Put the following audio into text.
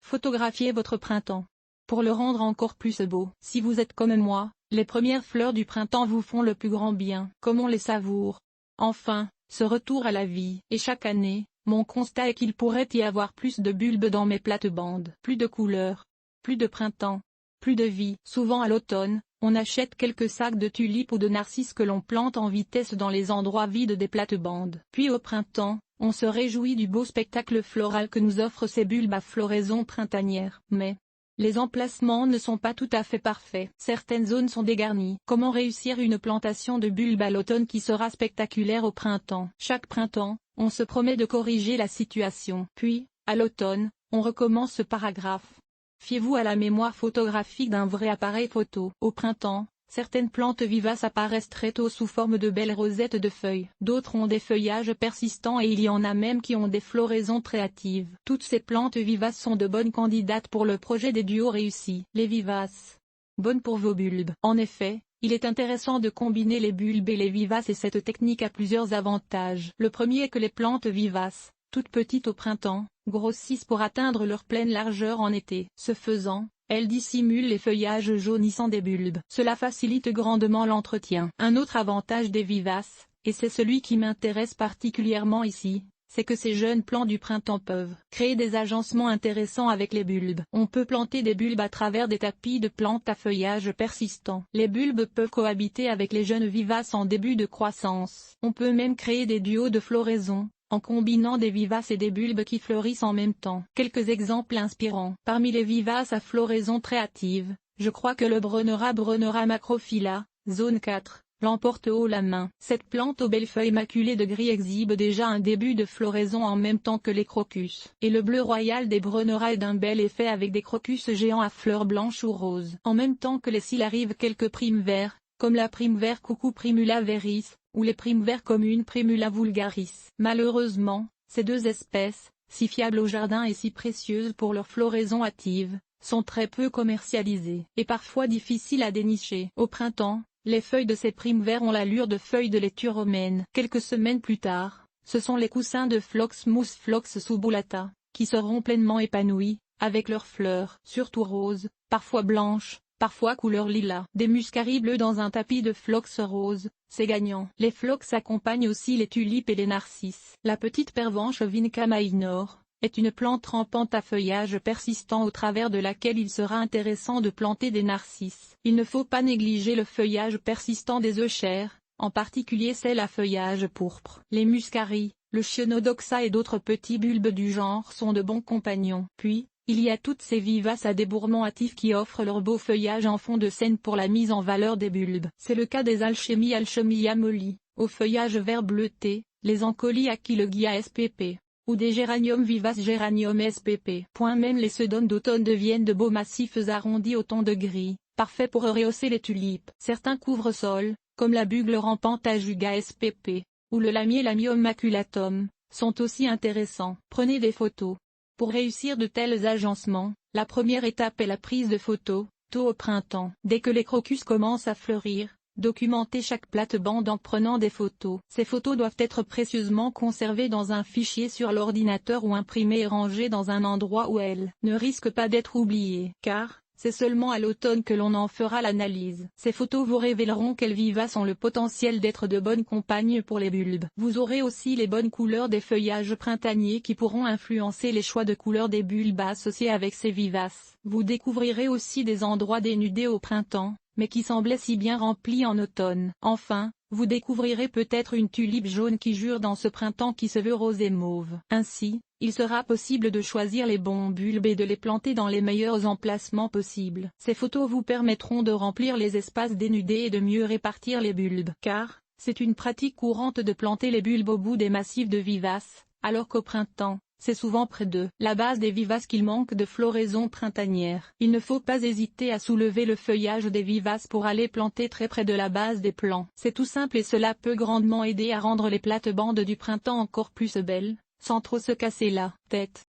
Photographiez votre printemps pour le rendre encore plus beau. Si vous êtes comme moi, les premières fleurs du printemps vous font le plus grand bien. Comme on les savoure. Enfin, ce retour à la vie. Et chaque année, mon constat est qu'il pourrait y avoir plus de bulbes dans mes plates-bandes. Plus de couleurs, plus de printemps, plus de vie. Souvent à l'automne, on achète quelques sacs de tulipes ou de narcisses que l'on plante en vitesse dans les endroits vides des plates-bandes. Puis au printemps, on se réjouit du beau spectacle floral que nous offrent ces bulbes à floraison printanière. Mais les emplacements ne sont pas tout à fait parfaits. Certaines zones sont dégarnies. Comment réussir une plantation de bulbes à l'automne qui sera spectaculaire au printemps? Chaque printemps, on se promet de corriger la situation. Puis, à l'automne, on recommence ce paragraphe. Fiez-vous à la mémoire photographique d'un vrai appareil photo. Au printemps, certaines plantes vivaces apparaissent très tôt sous forme de belles rosettes de feuilles. D'autres ont des feuillages persistants et il y en a même qui ont des floraisons très hâtives. Toutes ces plantes vivaces sont de bonnes candidates pour le projet des duos réussis. Les vivaces. Bonnes pour vos bulbes. En effet, il est intéressant de combiner les bulbes et les vivaces et cette technique a plusieurs avantages. Le premier est que les plantes vivaces, toutes petites au printemps, grossissent pour atteindre leur pleine largeur en été. Ce faisant, elles dissimulent les feuillages jaunissants des bulbes. Cela facilite grandement l'entretien. Un autre avantage des vivaces, et c'est celui qui m'intéresse particulièrement ici, c'est que ces jeunes plants du printemps peuvent créer des agencements intéressants avec les bulbes. On peut planter des bulbes à travers des tapis de plantes à feuillage persistant. Les bulbes peuvent cohabiter avec les jeunes vivaces en début de croissance. On peut même créer des duos de floraison, en combinant des vivaces et des bulbes qui fleurissent en même temps. Quelques exemples inspirants. Parmi les vivaces à floraison très hâtive, je crois que le Brennera macrophylla, zone 4, l'emporte haut la main. Cette plante aux belles feuilles maculées de gris exhibe déjà un début de floraison en même temps que les crocus. Et le bleu royal des Brennera est d'un bel effet avec des crocus géants à fleurs blanches ou roses. En même temps que s'il arrive quelques primes verts, comme la prime vert coucou Primula veris, ou les primes verts communes Primula vulgaris. Malheureusement, ces deux espèces, si fiables au jardin et si précieuses pour leur floraison hâtive, sont très peu commercialisées, et parfois difficiles à dénicher. Au printemps, les feuilles de ces primes verts ont l'allure de feuilles de laitue romaine. Quelques semaines plus tard, ce sont les coussins de Phlox mus Phlox subulata, qui seront pleinement épanouis, avec leurs fleurs, surtout roses, parfois blanches, parfois couleur lilas. Des muscaries bleues dans un tapis de phlox rose, c'est gagnant. Les phlox accompagnent aussi les tulipes et les narcisses. La petite pervenche Vinca minor est une plante rampante à feuillage persistant au travers de laquelle il sera intéressant de planter des narcisses. Il ne faut pas négliger le feuillage persistant des euchères, en particulier celles à feuillage pourpre. Les muscaries, le Chionodoxa et d'autres petits bulbes du genre sont de bons compagnons. Puis, il y a toutes ces vivaces à débourrement hâtifs qui offrent leur beau feuillage en fond de scène pour la mise en valeur des bulbes. C'est le cas des Alchemia molly, au feuillage vert bleuté, les Ancolies Aquilegia spp, ou des Géraniums vivaces Géranium spp. Même les Sedones d'automne deviennent de beaux massifs arrondis au ton de gris, parfaits pour rehausser les tulipes. Certains couvre-sols, comme la bugle rampante Ajuga spp, ou le Lamium maculatum, sont aussi intéressants. Prenez des photos. Pour réussir de tels agencements, la première étape est la prise de photos, tôt au printemps. Dès que les crocus commencent à fleurir, documentez chaque plate-bande en prenant des photos. Ces photos doivent être précieusement conservées dans un fichier sur l'ordinateur ou imprimées et rangées dans un endroit où elles ne risquent pas d'être oubliées. Car, c'est seulement à l'automne que l'on en fera l'analyse. Ces photos vous révéleront quelles vivaces ont le potentiel d'être de bonnes compagnes pour les bulbes. Vous aurez aussi les bonnes couleurs des feuillages printaniers qui pourront influencer les choix de couleurs des bulbes associés avec ces vivaces. Vous découvrirez aussi des endroits dénudés au printemps, mais qui semblaient si bien remplis en automne. Enfin, vous découvrirez peut-être une tulipe jaune qui jure dans ce printemps qui se veut rose et mauve. Ainsi, il sera possible de choisir les bons bulbes et de les planter dans les meilleurs emplacements possibles. Ces photos vous permettront de remplir les espaces dénudés et de mieux répartir les bulbes. Car, c'est une pratique courante de planter les bulbes au bout des massifs de vivaces, alors qu'au printemps, c'est souvent près de la base des vivaces qu'il manque de floraison printanière. Il ne faut pas hésiter à soulever le feuillage des vivaces pour aller planter très près de la base des plants. C'est tout simple et cela peut grandement aider à rendre les plates-bandes du printemps encore plus belles, sans trop se casser la tête.